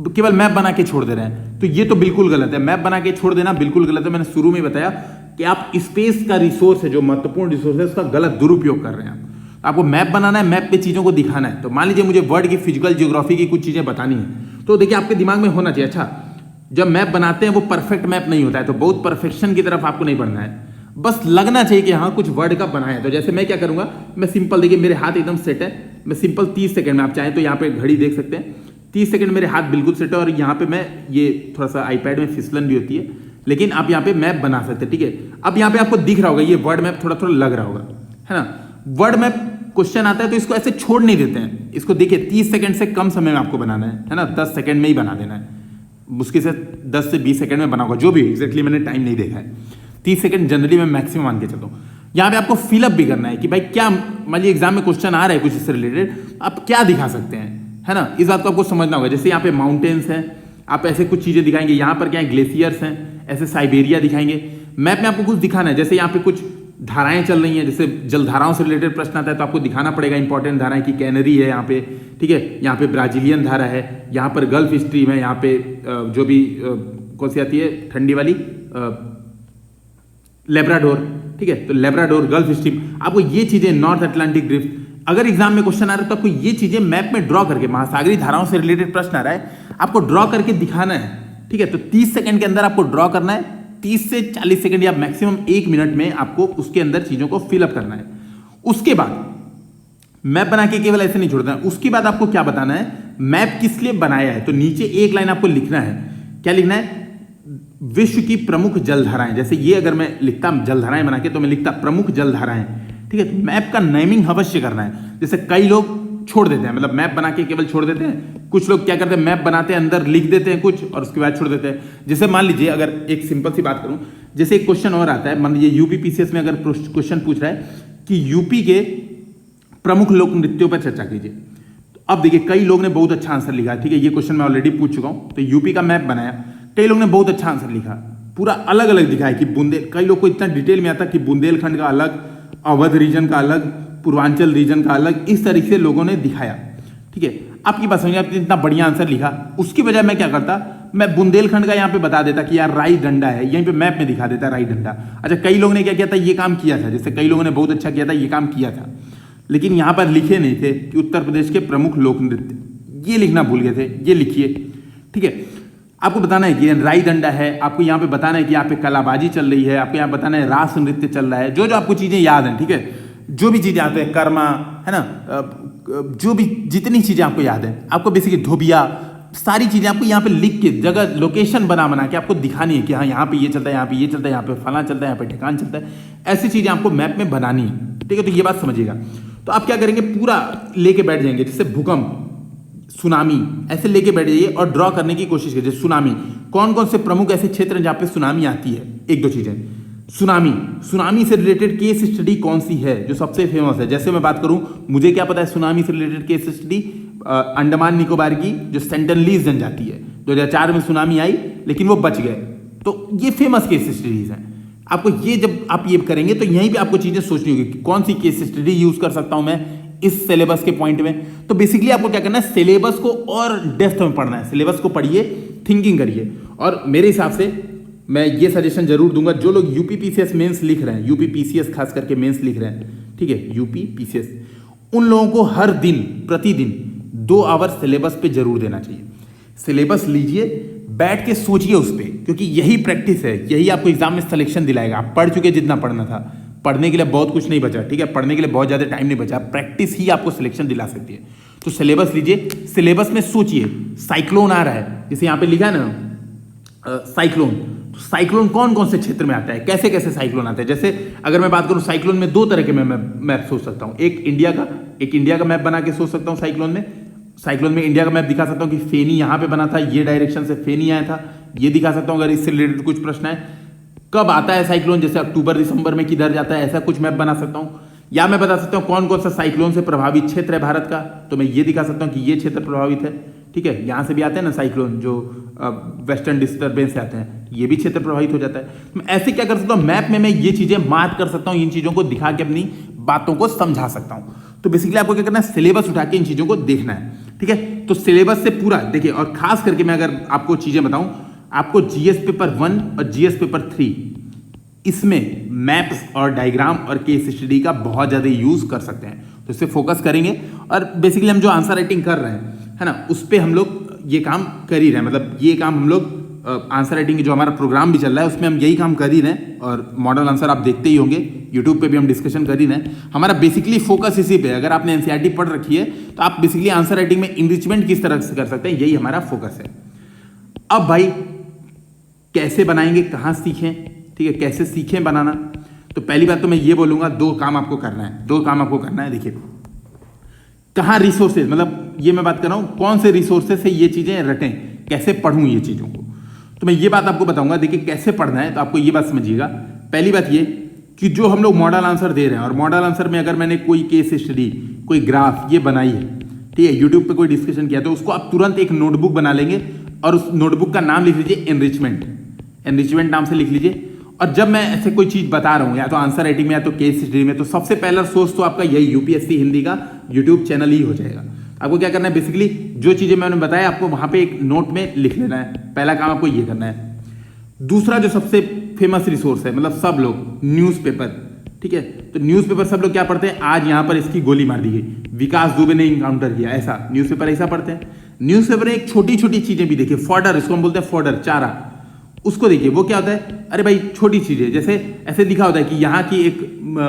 केवल मैप बना के छोड़ दे रहे हैं, तो ये तो बिल्कुल गलत है। मैप बना के छोड़ देना बिल्कुल गलत है। मैंने शुरू में बताया कि आप स्पेस का रिसोर्स है, जो महत्वपूर्ण रिसोर्स है, उसका गलत दुरुपयोग कर रहे हैं। आपको मैप बनाना है, मैप पे चीजों को दिखाना है। तो मान लीजिए मुझे वर्ल्ड की फिजिकल ज्योग्राफी की कुछ चीजें बतानी है, तो देखिए आपके दिमाग में होना चाहिए, अच्छा जब मैप बनाते हैं वो परफेक्ट मैप नहीं होता है, तो बहुत परफेक्शन की तरफ आपको नहीं बढ़ना है, बस लगना चाहिए कि हाँ कुछ वर्ड का बना है। तो जैसे मैं क्या करूंगा, मैं सिंपल, देखिए मेरे हाथ एकदम सेट है, मैं सिंपल 30 सेकंड में, आप चाहें तो यहाँ पे घड़ी देख सकते हैं, 30 सेकंड मेरे हाथ बिल्कुल सेट है, और यहाँ पे मैं, ये थोड़ा सा आईपैड में फिसलन भी होती है, लेकिन आप यहाँ पे मैप बना सकते हैं। ठीक है, अब यहाँ पे आपको दिख रहा होगा ये वर्ड मैप, थोड़ा थोड़ा लग रहा होगा, है ना। वर्ड मैप क्वेश्चन आता है तो इसको ऐसे छोड़ नहीं देते हैं, इसको देखिए 30 सेकंड से कम समय में आपको बनाना है ना, 10 सेकंड में ही बना देना है, मुश्किल से 10 से 20 सेकंड में बनाऊंगा, जो भी एग्जैक्टली मैंने टाइम नहीं देखा है, 30 सेकंड जनरली मैं मैक्सिमम मान के चलता हूँ। यहाँ पे आपको फिलअप भी करना है कि भाई क्या, मान लीजिए एग्जाम में क्वेश्चन आ रहा है कुछ इससे रिलेटेड, आप क्या दिखा सकते हैं, है ना, इस बात को आपको समझना होगा। जैसे यहाँ पे माउंटेन्स हैं, आप ऐसे कुछ चीजें दिखाएंगे, यहाँ पर क्या है, ग्लेशियर्स हैं, ऐसे साइबेरिया दिखाएंगे, मैप में आपको कुछ दिखाना है। जैसे यहाँ पे कुछ धाराएं चल रही हैं, जैसे जलधाराओं से रिलेटेड प्रश्न आता है तो आपको दिखाना पड़ेगा इंपॉर्टेंट धाराएं की, कैनरी है यहाँ पे, ठीक है, यहाँ पे ब्राजीलियन धारा है, यहाँ पर गल्फ स्ट्रीम है, यहाँ पे जो भी कौन सी आती है ठंडी वाली, लेब्राडोर, ठीक है, तो लेब्राडोर, गल्फ स्ट्रीम, आपको ये चीजें, नॉर्थ अटलांटिक ड्रिफ्ट, अगर एग्जाम में क्वेश्चन आ रहा है तो आपको ये चीजें मैप में ड्रॉ करके, महासागरीय धाराओं से रिलेटेड प्रश्न आ रहा है, आपको ड्रॉ करके दिखाना है। ठीक है, तो 30 सेकंड के अंदर आपको ड्रॉ करना है, 30 से 40 सेकंड या मैक्सिमम 1 मिनट में आपको उसके अंदर चीजों को फिलअप करना है। उसके बाद मैप बना के केवल ऐसे नहीं छोड़ना है, उसके बाद आपको क्या बताना है, मैप किस लिए बनाया है, तो नीचे एक लाइन आपको लिखना है, क्या लिखना है, विश्व की प्रमुख जलधाराएं। जैसे ये अगर मैं लिखता जलधाराएं बना के, तो मैं लिखता प्रमुख जलधाराएं, ठीक है, तो मैप का नेमिंग अवश्य करना है। जैसे कई लोग छोड़ देते हैं, मतलब मैप बना के केवल छोड़ देते हैं, कुछ लोग क्या करते हैं, मैप बनाते हैं, अंदर लिख देते हैं कुछ और उसके बाद छोड़ देते हैं। जैसे मान लीजिए, अगर एक सिंपल सी बात करूं, जैसे एक क्वेश्चन और आता है, मान लीजिए यूपी पीसीएस में अगर क्वेश्चन पूछ रहा है कि यूपी के प्रमुख लोक नृत्यों पर चर्चा कीजिए, तो अब देखिए कई लोग ने बहुत अच्छा आंसर लिखा, ठीक है, ये क्वेश्चन मैं ऑलरेडी पूछ चुका हूं, तो यूपी का मैप बनाया, कई लोग ने बहुत अच्छा आंसर लिखा, पूरा अलग अलग दिखाया कि कई लोग को इतना डिटेल में आता कि बुंदेलखंड का अलग, अवध रीजन का अलग, पूर्वांचल रीजन का अलग, इस तरीके से लोगों ने दिखाया। ठीक है, आपकी बात समझिए, आपने इतना बढ़िया आंसर लिखा, उसकी बजाय मैं क्या करता, मैं बुंदेलखंड का यहाँ पे बता देता कि यार राई डंडा है, यहीं पे मैप में दिखा देता राई डंडा। अच्छा, कई लोगों ने क्या किया था, ये काम किया था, जैसे कई लोगों ने बहुत अच्छा किया था, ये काम किया था, लेकिन यहाँ पर लिखे नहीं थे कि उत्तर प्रदेश के प्रमुख लोक नृत्य, ये लिखना भूल गए थे, ये लिखिए। ठीक है, आपको बताना है कि राई डंडा है, आपको यहाँ पे बताना है कि यहाँ पे कलाबाजी चल रही है, आपको यहाँ बताना है रास नृत्य चल रहा है, जो जो आपको चीजें याद हैं, ठीक है, जो भी चीजें आते हैं, कर्मा, है ना, जो भी जितनी चीजें आपको याद है, आपको बेसिकली धोबिया, सारी चीजें आपको यहाँ पे लिख के, जगह लोकेशन बना के आपको दिखानी है कि हाँ यहाँ पे ये चलता है, यहाँ पे ये चलता है, यहाँ पे फलां चलता है, यहाँ पे ठिकान चलता है, ऐसी चीजें आपको मैप में बनानी है। ठीक है, तो ये बात समझिएगा। तो आप क्या करेंगे, पूरा लेके बैठ जाएंगे, जैसे भूकंप, सुनामी, ऐसे लेके बैठ जाइए और ड्रॉ करने की कोशिश कीजिए। सुनामी, कौन कौन से प्रमुख ऐसे क्षेत्र हैं जहाँ पे सुनामी आती है, एक दो चीजें, सुनामी से रिलेटेड केस स्टडी कौन सी है जो सबसे फेमस है। जैसे मैं बात करूं, मुझे क्या पता है सुनामी से related case study, Andaman Nicobar की जो सेंटनलीज जनजाति है, 2004 में सुनामी आई लेकिन वो बच गए, तो ये फेमस केस स्टडीज हैं। आपको ये, जब आप ये करेंगे तो यहीं पे आपको चीजें सोचनी होगी कि कौन सी केस स्टडी यूज कर सकता हूं मैं इस सिलेबस के पॉइंट में। तो बेसिकली आपको क्या करना है, सिलेबस को और डेप्थ में पढ़ना है, सिलेबस को पढ़िए, थिंकिंग करिए। और मेरे हिसाब से मैं ये सजेशन जरूर दूंगा, जो लोग यूपी पीसीएस मेंस लिख रहे हैं, यूपी पीसीएस खास करके मेंस लिख रहे हैं, ठीक है, यूपी पीसीएस, उन लोगों को हर दिन, प्रतिदिन 2 आवर सिलेबस पे जरूर देना चाहिए। सिलेबस लीजिए, बैठ के सोचिए उस पर, क्योंकि यही प्रैक्टिस है, यही आपको एग्जाम में सिलेक्शन दिलाएगा। आप पढ़ चुके जितना पढ़ना था, पढ़ने के लिए बहुत कुछ नहीं बचा, ठीक है, पढ़ने के लिए बहुत ज्यादा टाइम नहीं बचा, प्रैक्टिस ही आपको सिलेक्शन दिला सकती है। तो सिलेबस लीजिए, सिलेबस में सोचिए साइक्लोन आ रहा है, जैसे यहां पे लिखा है ना साइक्लोन, तो साइक्लोन कौन कौन से क्षेत्र में आता है, कैसे कैसे साइक्लोन आता है। जैसे अगर मैं बात करूं साइक्लोन में दो तरह के मैप सोच सकता हूं, एक इंडिया का मैप बना के सोच सकता हूं साइक्लोन में इंडिया का मैप दिखा सकता हूं कि फेनी यहां पे बना था, ये डायरेक्शन से फेनी आया था, ये दिखा सकता हूं अगर इससे रिलेटेड कुछ प्रश्न है। कब आता है साइक्लोन, जैसे अक्टूबर दिसंबर में किधर जाता है, ऐसा कुछ मैप बना सकता हूं। या मैं बता सकता हूं कौन कौन सा साइक्लोन से प्रभावित क्षेत्र है भारत का, तो मैं ये दिखा सकता हूं कि ये क्षेत्र प्रभावित है। ठीक है, यहां से भी आते हैं ना साइक्लोन जो वेस्टर्न डिस्टर्बेंस से आते हैं, ये भी क्षेत्र प्रभावित हो जाता है। मैं ऐसे क्या कर सकता हूं, मैप में मैं ये चीजें मार्क कर सकता हूं, इन चीजों को दिखा के अपनी बातों को समझा सकता हूं। तो बेसिकली आपको क्या करना है, सिलेबस उठा के इन चीजों को देखना है। ठीक है, तो सिलेबस से पूरा देखिए, और खास करके मैं अगर आपको चीजें बताऊं, आपको जीएस पेपर 1 और जीएस पेपर 3 इसमें मैप्स और डायग्राम और केस स्टडी का बहुत ज्यादा यूज कर सकते हैं, तो इससे फोकस करेंगे। और बेसिकली हम जो आंसर राइटिंग कर रहे हैं है ना, उस पर हम लोग ये काम कर ही रहे हैं, मतलब ये काम हम लोग आंसर राइटिंग जो हमारा प्रोग्राम भी चल रहा है उसमें हम यही काम कर ही रहे हैं। और मॉडल आंसर आप देखते ही होंगे, यूट्यूब पे भी हम डिस्कशन कर ही रहे हैं। हमारा बेसिकली फोकस इसी पे, अगर आपने एनसीईआरटी पढ़ रखी है तो आप बेसिकली आंसर राइटिंग में इनरिचमेंट किस तरह से कर सकते हैं, यही हमारा फोकस है। अब भाई कैसे बनाएंगे, कहाँ सीखें, ठीक है, कैसे सीखें बनाना। तो पहली बात तो मैं ये बोलूंगा, दो काम आपको करना है। देखिए कहाँ रिसोर्सेज, मतलब ये मैं बात कर रहा हूं कौन से रिसोर्सेज से ये चीजें रटें, कैसे पढ़ूं ये चीजों को, तो मैं ये बात आपको बताऊंगा। देखिए कैसे पढ़ना है, तो आपको ये बात समझिएगा। पहली बात ये कि जो हम लोग मॉडल आंसर दे रहे हैं, और मॉडल आंसर में अगर मैंने कोई केस स्टडी, कोई ग्राफ ये बनाई है, ठीक है, यूट्यूब पे कोई डिस्कशन किया, तो उसको आप तुरंत एक नोटबुक बना लेंगे और उस नोटबुक का नाम लिख लीजिए एनरिचमेंट नाम से लिख लीजिए। और जब मैं ऐसे कोई चीज बता रहा हूं, या तो आंसर राइटिंग में या तो केस स्टडी में, तो सबसे पहला सोर्स तो आपका यही यूपीएससी हिंदी का यूट्यूब चैनल ही हो जाएगा। आपको क्या करना है, बेसिकली जो चीजें मैंने बताया आपको वहां पे एक नोट में लिख लेना है। पहला काम आपको ये करना है। दूसरा जो सबसे फेमस रिसोर्स है, मतलब सब लोग न्यूज़पेपर, ठीक है, तो न्यूज़पेपर सब लोग क्या पढ़ते हैं, आज यहां पर इसकी गोली मार दी गई, विकास दुबे ने इनकाउंटर किया, ऐसा न्यूज़पेपर ऐसा पढ़ते हैं। न्यूज़पेपर में एक छोटी छोटी चीजें भी देखिए, फॉडर, इसको हम बोलते हैं फॉडर, चारा, उसको देखिए वो क्या होता है, अरे भाई छोटी चीजें, जैसे ऐसे लिखा होता है कि यहाँ की एक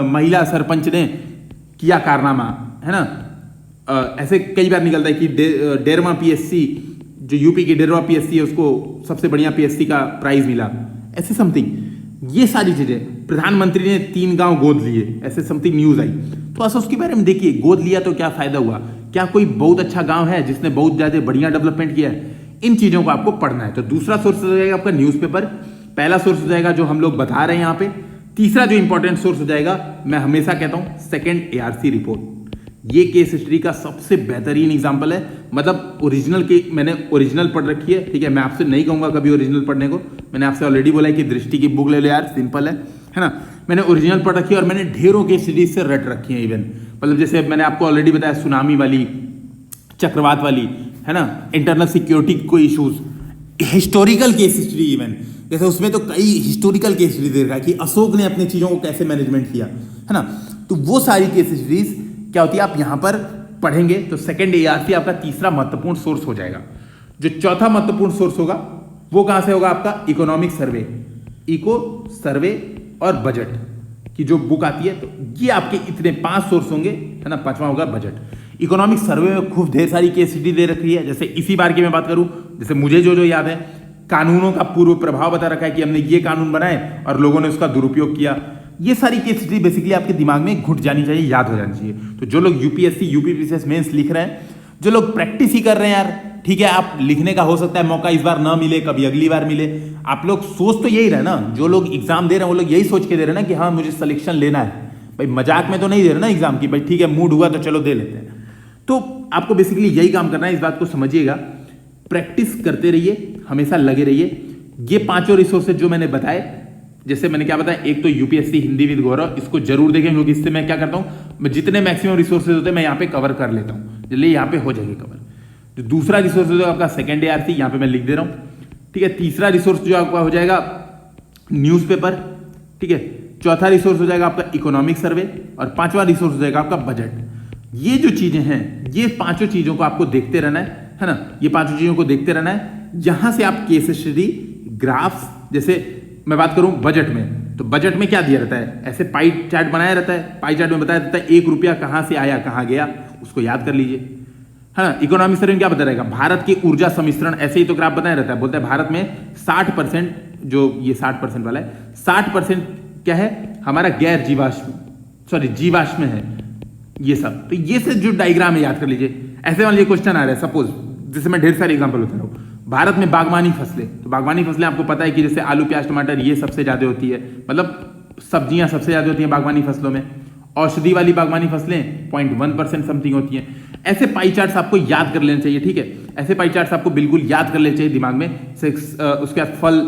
महिला सरपंच ने किया कारनामा, है ना, ऐसे कई बार निकलता है कि डेरवा पीएससी, जो यूपी की डेरवा पीएससी है, उसको सबसे बढ़िया पीएससी का प्राइज मिला, ऐसे समथिंग। ये सारी चीजें, प्रधानमंत्री ने 3 गांव गोद लिए, ऐसे समथिंग न्यूज आई, तो ऐसा उसके बारे में देखिए, गोद लिया तो क्या फायदा हुआ, क्या कोई बहुत अच्छा गांव है जिसने बहुत ज्यादा बढ़िया डेवलपमेंट किया है, इन चीजों को आपको पढ़ना है। तो दूसरा सोर्स हो जाएगा आपका न्यूज़पेपर, पहला सोर्स हो जाएगा जो हम लोग बता रहे हैं यहाँ पे। तीसरा जो इंपॉर्टेंट सोर्स हो जाएगा, मैं हमेशा कहता हूं सेकंड एआरसी रिपोर्ट, ये केस हिस्ट्री का सबसे बेहतरीन एग्जांपल है। मतलब ओरिजिनल के, मैंने ओरिजिनल पढ़ रखी है, ठीक है, मैं आपसे नहीं कहूंगा कभी ओरिजिनल पढ़ने को, मैंने आपसे ऑलरेडी बोला है कि दृष्टि की बुक ले लो यार, सिंपल है ना। मैंने ओरिजिनल पढ़ रखी है और मैंने ढेरों केस सीरीज से रट रखी है इवन, मतलब जैसे मैंने आपको ऑलरेडी बताया सुनामी वाली, चक्रवात वाली, है ना, इंटरनल सिक्योरिटी कोई issues, historical case history even, जैसे उसमें तो कई हिस्टोरिकल केस हिस्ट्री दे रखा है कि अशोक ने अपनी चीजों को कैसे मैनेजमेंट किया, है ना। तो वो सारी केस हिस्ट्रीज क्या होती है, आप यहां पर पढ़ेंगे तो सेकंड एआरसी आपका तीसरा महत्वपूर्ण सोर्स हो जाएगा। जो चौथा महत्वपूर्ण सोर्स होगा वो कहां से होगा, आपका इकोनॉमिक सर्वे, इको सर्वे और बजट की जो बुक आती है, तो ये आपके इतने 5 सोर्स होंगे, है ना। 5वां होगा बजट। इकोनॉमिक सर्वे में खूब ढेर सारी केस स्टडी दे रखी है, जैसे इसी बार की मैं बात करूं, जैसे मुझे जो याद है, कानूनों का पूर्व प्रभाव बता रखा है कि हमने ये कानून बनाए और लोगों ने उसका दुरुपयोग किया। ये सारी केस स्टडी बेसिकली आपके दिमाग में घुट जानी चाहिए, याद हो जानी चाहिए। तो जो लोग यूपीएससी, यूपीपीसीएस मेंस लिख रहे हैं, जो लोग प्रैक्टिस ही कर रहे हैं यार, ठीक है, आप लिखने का हो सकता है मौका इस बार ना मिले, कभी अगली बार मिले, आप लोग सोच तो यही रहे ना, जो लोग एग्जाम दे रहे हैं वो लोग यही सोच के दे रहे हैं ना कि हाँ मुझे सिलेक्शन लेना है, भाई मजाक में तो नहीं दे रहे ना एग्जाम की, भाई ठीक है मूड हुआ तो चलो दे लेते हैं। तो आपको बेसिकली यही काम करना है, इस बात को समझिएगा, प्रैक्टिस करते रहिए, हमेशा लगे रहिए। ये 5 रिसोर्सेज जो मैंने बताए, जैसे मैंने क्या बताया, एक तो यूपीएससी हिंदी विद गौरव, इसको जरूर देखें, क्योंकि इससे मैं क्या करता हूं, मैं जितने मैक्सिमम रिसोर्सेज होते हैं मैं यहाँ पे कवर कर लेता हूं, चलिए यहाँ पे हो जाएगी कवर। जो दूसरा रिसोर्स है आपका सेकंड एआरसी, यहाँ पे मैं लिख दे रहा हूँ, ठीक है। तीसरा रिसोर्स जो आपका हो जाएगा न्यूज़पेपर, ठीक है। चौथा रिसोर्स हो जाएगा आपका इकोनॉमिक सर्वे, और 5वां रिसोर्स हो जाएगा आपका बजट। ये जो चीजें हैं, ये 5 चीजों को आपको देखते रहना है ना, ये 5 चीजों को देखते रहना है। जहां से आप केस स्टडी, ग्राफ्स, जैसे मैं बात करूं बजट में, तो बजट में क्या दिया रहता है, ऐसे पाई चार्ट बनाया रहता है, पाई चार्ट में बताया रहता है 1 रुपया कहां से आया कहां गया, उसको याद कर लीजिए। है ना। इकोनॉमिक सर्वे में क्या बता रहेगा, भारत की ऊर्जा सम्मिश्रण, ऐसे ही तो ग्राफ बताया रहता है, बोलता है भारत में 60%, जो ये 60% वाला है, 60% क्या है हमारा गैर जीवाश्म, सॉरी जीवाश्म है ये सब। तो ये से जो डायग्राम है याद कर लीजिए। ऐसे मान लीजिए क्वेश्चन आ रहा है, सपोज जैसे मैं ढेर सारे एग्जांपल बता रहा हूँ, भारत में बागवानी फसलें, तो बागवानी फसलें आपको पता है कि जैसे आलू प्याज टमाटर ये सबसे ज्यादा होती है, मतलब सब्जियां सबसे ज्यादा होती हैं बागवानी फसलों में। औषधि वाली बागवानी फसलें 0.1% समथिंग होती हैं। ऐसे पाई चार्ट्स आपको याद कर लेने चाहिए, ठीक है। ऐसे पाई चार्ट्स आपको बिल्कुल याद कर लेने चाहिए दिमाग में। उसके बाद फल,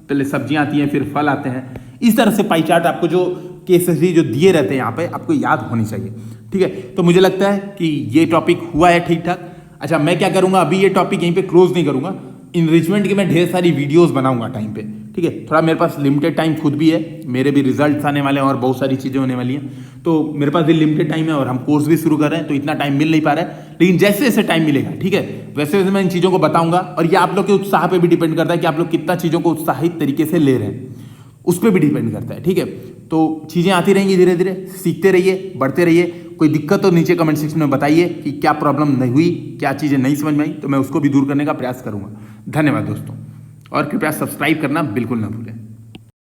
पहले सब्जियां आती हैं फिर फल आते हैं। इस तरह से पाई चार्ट आपको जो केसेस जो दिए रहते हैं यहाँ पे आपको याद होनी चाहिए, ठीक है। तो मुझे लगता है कि ये टॉपिक हुआ है ठीक ठाक। अच्छा, मैं क्या करूंगा, अभी ये टॉपिक यहीं पे क्लोज नहीं करूंगा, इनरिचमेंट की मैं ढेर सारी वीडियोस बनाऊंगा टाइम पे, ठीक है। थोड़ा मेरे पास लिमिटेड टाइम खुद भी है, मेरे भी रिजल्ट्स आने वाले हैं और बहुत सारी चीजें होने वाली हैं, तो मेरे पास भी लिमिटेड टाइम है और हम कोर्स भी शुरू कर रहे हैं, तो इतना टाइम मिल नहीं पा रहा है। लेकिन जैसे जैसे टाइम मिलेगा, ठीक है, वैसे वैसे मैं इन चीजों को बताऊंगा। और ये आप लोग के उत्साह पे भी डिपेंड करता है कि आप लोग कितना चीजों को उत्साहित तरीके से ले रहे हैं, उस पर भी डिपेंड करता है, ठीक है। तो चीजें आती रहेंगी, धीरे धीरे सीखते रहिए, बढ़ते रहिए। कोई दिक्कत तो नीचे कमेंट सेक्शन में बताइए कि क्या प्रॉब्लम नहीं हुई, क्या चीजें नहीं समझ में आई, तो मैं उसको भी दूर करने का प्रयास करूंगा। धन्यवाद दोस्तों, और कृपया सब्सक्राइब करना बिल्कुल ना भूलें।